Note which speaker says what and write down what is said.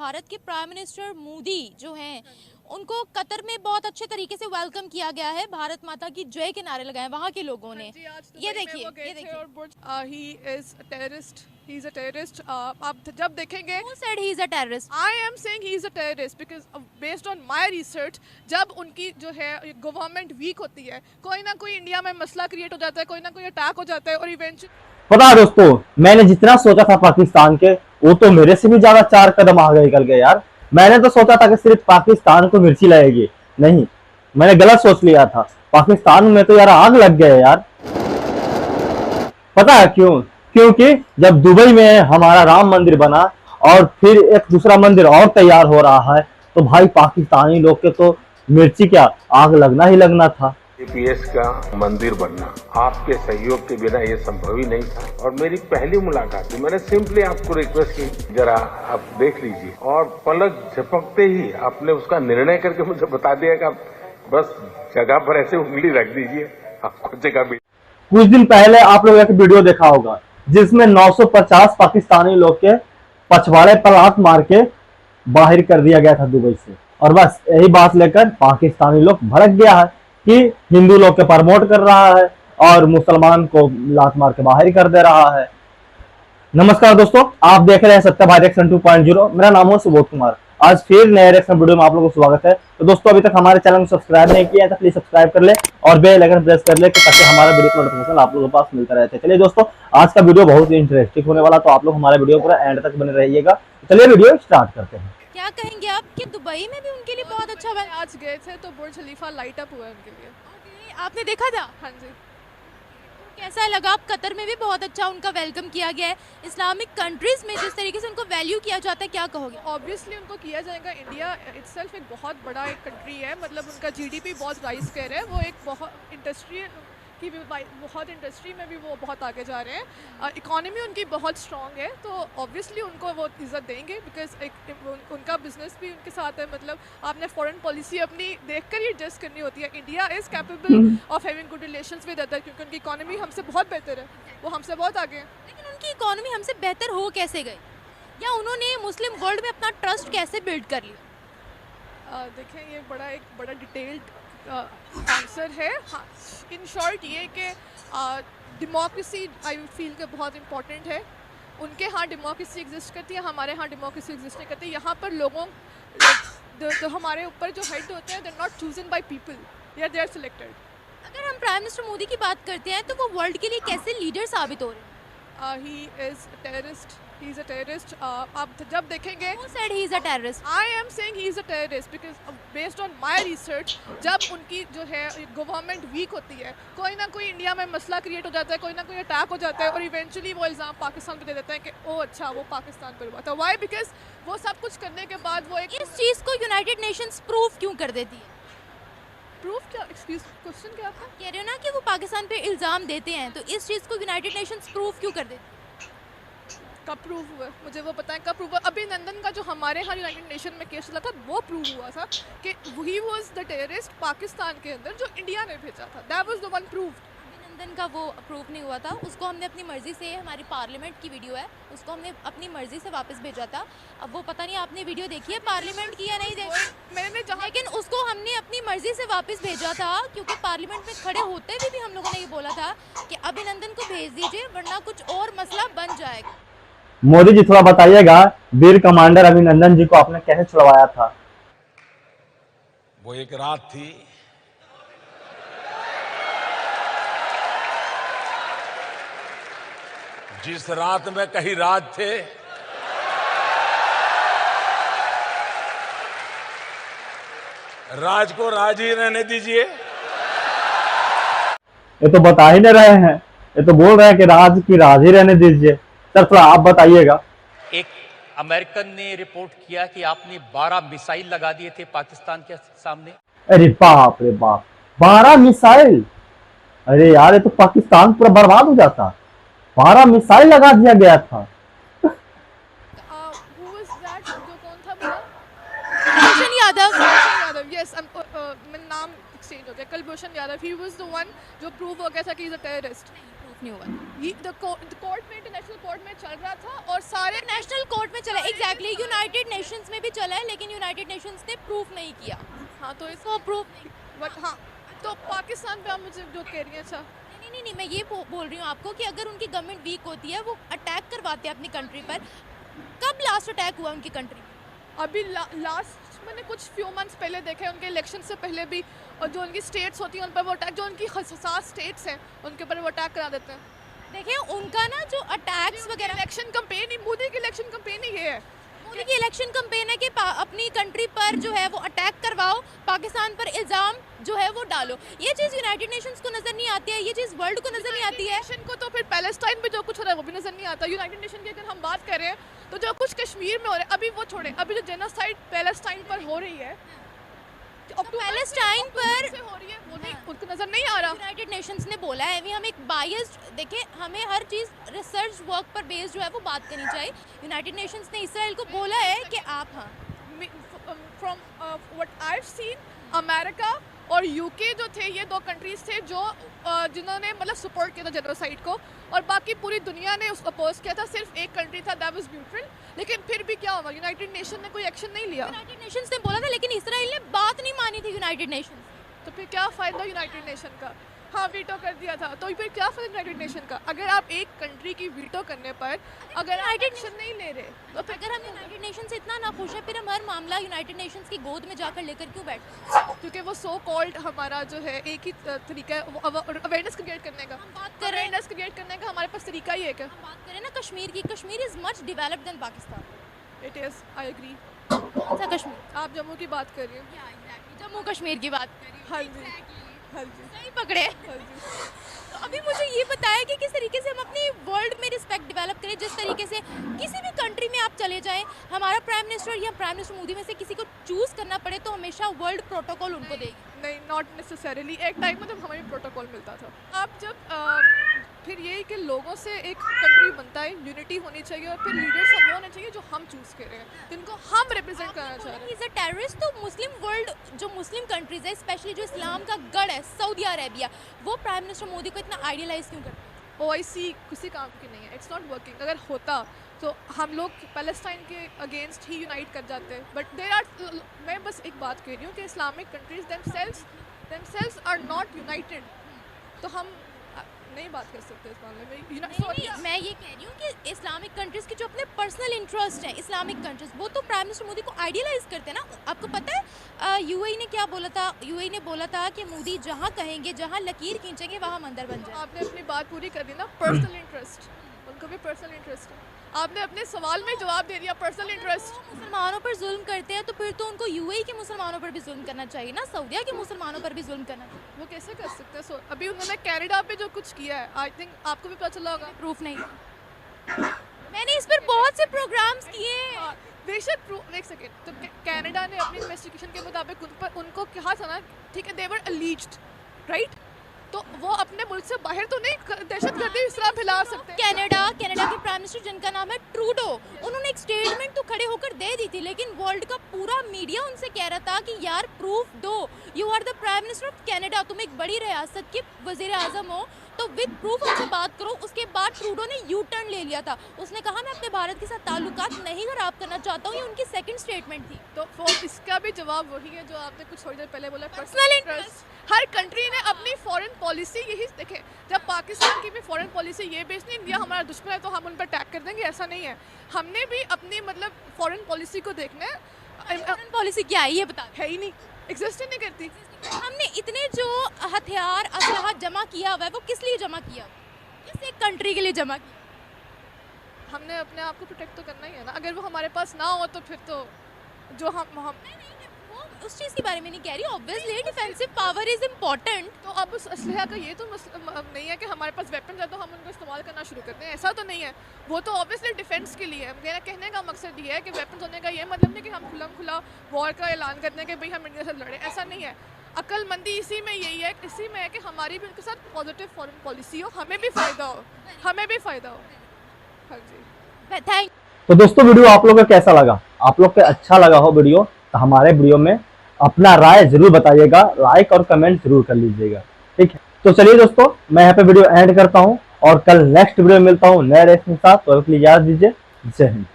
Speaker 1: भारत के prime minister Modi जो हैं उनको कतर में बहुत अच्छे तरीके से वेलकम किया गया है। भारत माता की जय के नारे लगाए वहाँ के लोगों ने। ये देखिए
Speaker 2: he is a terrorist, he is a terrorist. आप जब देखेंगे
Speaker 1: Who said he is a terrorist?
Speaker 2: I am saying he is a terrorist because based on my research, जब उनकी जो है गवर्नमेंट वीक होती है, कोई ना कोई इंडिया में मसला क्रिएट हो जाता है, कोई ना कोई अटैक हो जाता है और इवेंचुअली
Speaker 3: पता है दोस्तों, मैंने जितना सोचा था पाकिस्तान के, वो तो मेरे से भी ज्यादा 4 कदम आगे निकल गए यार। मैंने तो सोचा था कि सिर्फ पाकिस्तान को मिर्ची लगेगी, नहीं, मैंने गलत सोच लिया था। पाकिस्तान में तो यार आग लग गए यार। पता है क्यों? क्योंकि जब दुबई में हमारा राम मंदिर बना और फिर एक दूसरा मंदिर और तैयार हो रहा है, तो भाई पाकिस्तानी लोग के तो मिर्ची क्या, आग लगना ही लगना था।
Speaker 4: APS का मंदिर बनना आपके सहयोग के बिना ये संभव ही नहीं था। और मेरी पहली मुलाकात थी, मैंने सिंपली आपको रिक्वेस्ट की, जरा आप देख लीजिए, और पलक झपकते ही आपने उसका निर्णय करके मुझे बता दिया कि आप बस जगह पर ऐसे उंगली रख दीजिए, आपको जगह मिल।
Speaker 3: कुछ दिन पहले आप लोग एक वीडियो देखा होगा जिसमें 950 पाकिस्तानी लोग के पछवाड़े पर लात मार के बाहर कर दिया गया था दुबई से। और बस यही बात लेकर पाकिस्तानी लोग भड़क गया है कि हिंदू लोग के प्रमोट कर रहा है और मुसलमान को लात मार के बाहर कर दे रहा है। नमस्कार दोस्तों, आप देख रहे हैं सत्य भाई रिएक्शन 2.0। मेरा नाम है सुबोध कुमार। आज फिर नए रिएक्शन वीडियो में आप लोगों को स्वागत है। तो दोस्तों, अभी तक हमारे चैनल को सब्सक्राइब नहीं किया है तो प्लीज सब्सक्राइब कर ले और बेल आइकन प्रेस कर ले ताकि हमारा वीडियो का नोटिफिकेशन आप लोगों के पास मिलता रहता है। चलिए दोस्तों, आज का वीडियो बहुत ही इंटरेस्टिंग होने वाला, तो आप लोग हमारे वीडियो पूरा एंड तक बने रहिएगा। चलिए वीडियो स्टार्ट करते हैं।
Speaker 1: क्या कहेंगे आप कि दुबई में भी उनके लिए बहुत अच्छा हुआ?
Speaker 2: आज गए थे तो बुर्ज खलीफा लाइट अप हुआ है उनके लिए।
Speaker 1: आपने देखा था?
Speaker 2: हाँ जी।
Speaker 1: कैसा लगा? आप कतर में भी बहुत अच्छा उनका वेलकम किया गया है। इस्लामिक कंट्रीज में जिस तरीके से उनको वैल्यू किया जाता है, क्या कहोगे?
Speaker 2: ऑब्वियसली उनको किया जाएगा। इंडिया इटसेल्फ एक बहुत बड़ा एक कंट्री है, मतलब उनका GDP बहुत राइज कर रहा है, वो एक बहुत इंडस्ट्री की भी, बहुत इंडस्ट्री में भी वो बहुत आगे जा रहे हैं। इकोनॉमी उनकी बहुत स्ट्रॉन्ग है, तो ऑब्वियसली उनको वो इज़्ज़त देंगे बिकॉज उनका बिजनेस भी उनके साथ है। मतलब आपने फॉरेन पॉलिसी अपनी देखकर ही एडजस्ट करनी होती है। India is capable of having good relations with other, क्योंकि उनकी इकोनॉमी हमसे बहुत बेहतर है, वो हमसे बहुत आगे है।
Speaker 1: लेकिन उनकी इकोनॉमी हमसे बेहतर हो कैसे गई, या उन्होंने मुस्लिम वर्ल्ड में अपना ट्रस्ट कैसे बिल्ड कर लिया?
Speaker 2: देखें, ये एक बड़ा डिटेल्ड आंसर है। हाँ, इन शॉर्ट ये कि डेमोक्रेसी आई फील के बहुत इंपॉर्टेंट है। उनके यहाँ डेमोक्रेसी एग्जिस्ट करती है, हमारे यहाँ डेमोक्रेसी एग्जिस्ट नहीं करती। यहाँ पर लोगों जो हमारे ऊपर जो हेड होते हैं, they are not chosen by people, they are selected.
Speaker 1: अगर हम प्राइम मिनिस्टर मोदी की बात करते हैं तो वो वर्ल्ड के लिए कैसे लीडर साबित हो रहे हैं?
Speaker 2: He is a terrorist, he is a terrorist. आप जब देखेंगे
Speaker 1: Who said he is a terrorist?
Speaker 2: I am saying he is a terrorist because based on my research, जब उनकी जो है गवर्नमेंट वीक होती है, कोई ना कोई इंडिया में मसला क्रिएट हो जाता है, कोई ना कोई अटैक हो जाता है और इवेंचुअली वो इल्ज़ाम पाकिस्तान पर दे देते हैं कि ओ अच्छा वो पाकिस्तान पर हुआ था। वाई? बिकॉज वो सब कुछ करने के बाद वो एक
Speaker 1: इस चीज़ को यूनाइटेड नेशंस प्रूफ क्यों कर देती है?
Speaker 2: प्रूफ क्या? एक्सक्यूज, क्वेश्चन क्या था?
Speaker 1: कह रहे हो ना कि वो पाकिस्तान पे इल्ज़ाम देते हैं, तो इस चीज़ को यूनाइटेड नेशंस प्रूफ क्यों कर देती है?
Speaker 2: कब प्रूव हुआ? मुझे वो बताएं कब प्रूव हुआ। अभिनंदन का जो हमारे यहाँ यूनाइटेड नेशन में केस चला था, वो प्रूव हुआ था कि he was the terrorist Pakistan के अंदर जो इंडिया ने भेजा था। That was the one proved.
Speaker 1: अभिनंदन का वो प्रूफ नहीं हुआ था, उसको हमने अपनी मर्जी से, हमारी पार्लियामेंट की वीडियो है, उसको हमने अपनी मर्जी से वापस भेजा था। अब वो पता नहीं आपने वीडियो देखी है पार्लियामेंट की या नहीं देखी,
Speaker 2: मैंने जहाँ
Speaker 1: लेकिन उसको हमने अपनी मर्जी से वापस भेजा था, क्योंकि पार्लियामेंट में खड़े होते हुए भी हम लोगों ने ये बोला था कि अभिनंदन को भेज दीजिए वरना कुछ और मसला बन जाएगा।
Speaker 3: मोदी जी थोड़ा बताइएगा, वीर कमांडर अभिनंदन जी को आपने कैसे छुड़वाया था?
Speaker 5: वो एक रात थी, जिस रात में कहीं राज थे, राज को राज ही रहने दीजिए।
Speaker 3: ये तो बता ही नहीं रहे हैं, ये तो बोल रहे हैं कि राज की राज ही रहने दीजिए। सर थोड़ा आप बताइएगा।
Speaker 6: एक अमेरिकन ने रिपोर्ट किया कि आपने 12 मिसाइल लगा दिए थे पाकिस्तान के सामने।
Speaker 3: अरे बाप रे बाप, 12 मिसाइल! अरे यार, ये तो पाकिस्तान पूरा बर्बाद हो जाता। 12 मिसाइल लगा दिया गया था।
Speaker 2: who was that? जो कौन था बोला?
Speaker 1: कुलभूषण यादव।
Speaker 2: यादव, यस। नाम एक्सचेंज हो गया। Kulbhushan Yadav, he was the one जो प्रूव हो गया था कि ही इज अ टेररिस्ट।
Speaker 1: नहीं हुआ था।
Speaker 2: ये कोर्ट में, इंटरनेशनल कोर्ट में चल रहा था और सारे
Speaker 1: नेशनल कोर्ट में चला, एग्जैक्टली यूनाइटेड नेशंस में भी चला है, लेकिन यूनाइटेड नेशंस ने प्रूफ नहीं किया।
Speaker 2: हाँ तो
Speaker 1: इसको प्रूफ नहीं।
Speaker 2: बट हाँ, तो पाकिस्तान पे आप मुझे जो कह रही हैं अच्छा
Speaker 1: नहीं, मैं ये बोल रही हूँ आपको कि अगर उनकी गवर्नमेंट वीक होती है, वो अटैक करवाते हैं अपनी कंट्री पर। कब लास्ट अटैक हुआ उनकी कंट्री पर?
Speaker 2: अभी लास्ट मैंने कुछ फ्यू मंथ्स पहले देखे, उनके इलेक्शन से पहले भी, और जो उनकी स्टेट्स होती हैं उन पर वो अटैक, जो उनकी हसास स्टेट्स हैं उनके ऊपर वो अटैक करा देते हैं।
Speaker 1: देखिए उनका ना जो अटैक्स वगैरह,
Speaker 2: इलेक्शन कंपेन ही, मोदी की इलेक्शन कंपेन ही ये है।
Speaker 1: मोदी की इलेक्शन कंपेन है कि अपनी कंट्री पर जो है वो अटैक करवाओ, पाकिस्तान पर इल्ज़ाम जो है वो डालो। ये चीज़ यूनाइटेड नेशंस को नज़र नहीं आती है, ये चीज़ वर्ल्ड को नज़र नहीं आती है।
Speaker 2: नेशन को तो फिर पैलेस्टाइन में जो कुछ हो रहा है वो भी नज़र नहीं आता। यूनाइटेड नेशन की अगर हम बात करें तो जो कुछ कश्मीर में हो रहा है, अभी वो छोड़े, अभी जो जेनोसाइड पैलेस्टाइन पर हो रही है,
Speaker 1: तो पैलेस्टाइन पर
Speaker 2: हो रही है, वो नहीं, उनको नज़र नहीं आ रहा।
Speaker 1: यूनाइटेड नेशंस ने बोला है, अभी हम एक बायस्ड देखें, हमें हर चीज़ रिसर्च वर्क पर बेस्ड जो है वो बात करनी चाहिए। यूनाइटेड नेशंस ने इसराइल को बोला है कि आप, हाँ,
Speaker 2: from what I have seen, America और यूके जो थे, ये दो कंट्रीज थे जो जिन्होंने मतलब सपोर्ट किया था जेनोसाइड को, और बाकी पूरी दुनिया ने उसको अपोज किया था। सिर्फ एक कंट्री था, दैट वाज न्यूट्रल। लेकिन फिर भी क्या हुआ, यूनाइटेड नेशन ने कोई एक्शन नहीं लिया।
Speaker 1: यूनाइटेड नेशंस ने बोला था, लेकिन इसराइल ने बात नहीं मानी थी यूनाइटेड नेशंस।
Speaker 2: तो फिर क्या फ़ायदा यूनाइटेड नेशन का? हाँ, वीटो कर दिया था, तो फिर क्या फ़ायदा यूनाइटेड नेशन का? अगर आप एक कंट्री की वीटो करने पर अगर आप एक्शन नहीं ले रहे,
Speaker 1: तो फिर अगर हम यूनाइटेड नेशन से इतना ना खुश है, फिर हम हर मामला यूनाइटेड नेशंस की गोद में जाकर लेकर क्यों बैठ?
Speaker 2: क्योंकि वो सो कॉल्ड हमारा जो है एक ही तरीका है अवेयरनेस क्रिएट करने का।
Speaker 1: हम बात कर रहे हैं,
Speaker 2: अवेयरनेस क्रिएट करने का हमारे पास तरीका ही एक है।
Speaker 1: हम बात करें ना कश्मीर की, Kashmir is much developed than Pakistan.
Speaker 2: It is, I agree.
Speaker 1: अच्छा, कश्मीर,
Speaker 2: आप जम्मू की बात कर रही हैं?
Speaker 1: जम्मू कश्मीर की बात करें।
Speaker 2: हाँ जी, हाँ जी,
Speaker 1: सही पकड़े।
Speaker 2: हाँ जी।
Speaker 1: तो अभी मुझे ये बताया कि किस तरीके से हम अपनी वर्ल्ड में रिस्पेक्ट डेवलप करें। जिस तरीके से किसी भी कंट्री में आप चले जाएं, हमारा प्राइम मिनिस्टर या प्राइम मिनिस्टर मोदी में से किसी को चूज़ करना पड़े तो हमेशा वर्ल्ड प्रोटोकॉल उनको देगी।
Speaker 2: नहीं, नॉट नेसेसरीली। एक टाइम में जब हमें प्रोटोकॉल मिलता था। आप जब फिर यही कि लोगों से एक कंट्री बनता है, यूनिटी होनी चाहिए, और फिर लीडर्स हम वो होने चाहिए जो हम चूज़ कर रहे हैं, जिनको हम रिप्रेजेंट करना चाह रहे हैं।
Speaker 1: Is a terrorist. तो मुस्लिम वर्ल्ड, जो मुस्लिम कंट्रीज़ है, स्पेशली जो इस्लाम का गढ़ है सऊदी अरेबिया, वो प्राइम मिनिस्टर मोदी को इतना आइडियलाइज क्यों करते हैं?
Speaker 2: OIC किसी काम की नहीं है, इट्स नॉट वर्किंग। अगर होता तो हम लोग पैलेस्टाइन के अगेंस्ट ही यूनाइट कर जाते हैं। बट देयर आर, मैं बस एक बात कह रही हूँ कि Islamic countries themselves are not united. तो हम नहीं बात कर सकते इस मामले में।
Speaker 1: नहीं, मैं ये कह रही हूँ कि इस्लामिक कंट्रीज़ के जो अपने पर्सनल इंटरेस्ट हैं, इस्लामिक कंट्रीज़, वो तो प्राइम मिनिस्टर मोदी को आइडियलाइज करते हैं ना। आपको पता है UAE ने क्या बोला था? UAE ने बोला था कि मोदी जहाँ कहेंगे, जहाँ लकीर खींचेंगे, वहाँ मंदिर बन जाए।
Speaker 2: आपने अपनी बात पूरी कर दी ना। पर्सनल इंटरेस्ट, उनको भी पर्सनल इंटरेस्ट है। आपने अपने सवाल में जवाब दे दिया, पर्सनल इंटरेस्ट।
Speaker 1: मुसलमानों पर जुल्म करते हैं तो फिर तो उनको UAE के मुसलमानों पर भी जुल्म करना चाहिए ना, सऊदिया के मुसलमानों पर भी जुल्म करना चाहिए।
Speaker 2: वो कैसे कर सकते हैं? अभी उन्होंने कनाडा पे जो कुछ किया है, आई थिंक आपको भी पता चला होगा।
Speaker 1: प्रूफ नहीं, मैंने इस पर बहुत से प्रोग्राम्स किए हैं।
Speaker 2: बेशक प्रूफ, एक सेकेंड, तो कनाडा ने अपनी इन्वेस्टिगेशन के मुताबिक उनको कहा था ना, ठीक है, दे वर अलीज्ड, राइट? तो वो अपने मुल्क से बाहर तो नहीं दहशतगर्दी इस तरह फैला सकते।
Speaker 1: कनाडा के प्राइम मिनिस्टर जिनका नाम है ट्रूडो, उन्होंने एक स्टेटमेंट तो खड़े होकर दे दी थी, लेकिन वर्ल्ड का पूरा मीडिया उनसे कह रहा था कि यार प्रूफ दो, you are the prime minister of Canada, तुम एक बड़ी रियासत के वजीर आजम हो, तो विद प्रूफ हमसे बात करो। उसके बाद ट्रूडो ने यू टर्न ले लिया था, उसने कहा मैं अपने भारत के साथ ताल्लुकात नहीं खराब करना चाहता हूँ। ये उनकी सेकंड स्टेटमेंट थी।
Speaker 2: तो इसका भी जवाब वही है जो आपने कुछ थोड़ी देर पहले बोला,
Speaker 1: पर्सनल इंटरेस्ट।
Speaker 2: हर कंट्री ने अपनी फॉरेन पॉलिसी यही देखे। जब पाकिस्तान की भी फॉरेन पॉलिसी ये बेस नहीं, इंडिया हमारा दुश्मन है तो हम उन पर अटैक कर देंगे, ऐसा नहीं है। हमने भी अपनी मतलब फॉरेन पॉलिसी को देखना है।
Speaker 1: फॉरेन पॉलिसी क्या है ये बता।
Speaker 2: है ही नहीं, एग्जिस्ट ही नहीं करती।
Speaker 1: हमने इतने जो हथियार असलहा जमा किया हुआ है, वो किस लिए जमा किया? किस एक कंट्री के लिए जमा किया?
Speaker 2: हमने अपने आप को प्रोटेक्ट तो करना ही है ना। अगर वो हमारे पास ना हो तो फिर तो जो हम
Speaker 1: वो उस चीज़ के बारे में नहीं कह रही। Obviously defensive power is important.
Speaker 2: तो अब उस असलहा का ये तो नहीं है कि हमारे पास वेपन है तो हम उनको इस्तेमाल करना शुरू करते हैं, ऐसा तो नहीं है। वो तो ऑब्वियसली डिफेंस के लिए है। मेरा कहने का मकसद ये है कि वेपन होने का ये मतलब नहीं कि हम खुला वॉर का ऐलान करते हैं कि भाई हम इंडिया से लड़े, ऐसा नहीं है। अक्लमंदी इसी में यही है, इसी में है कि हमारी भी उनके साथ पॉजिटिव फॉरेन पॉलिसी हो, हमें भी फ़ायदा हो, हमें भी फ़ायदा हो। हाँ जी,
Speaker 1: थैंक।
Speaker 3: तो दोस्तों वीडियो आप लोगों को कैसा लगा? आप लोग को अच्छा लगा हो वीडियो तो हमारे वीडियो में अपना राय जरूर बताइएगा, लाइक और कमेंट जरूर कर लीजिएगा, ठीक है। तो चलिए दोस्तों, मैं यहाँ पे वीडियो एंड करता हूँ और कल नेक्स्ट वीडियो में मिलता हूँ नए रेस के साथ। तो इजाजत दीजिए। जय हिंद।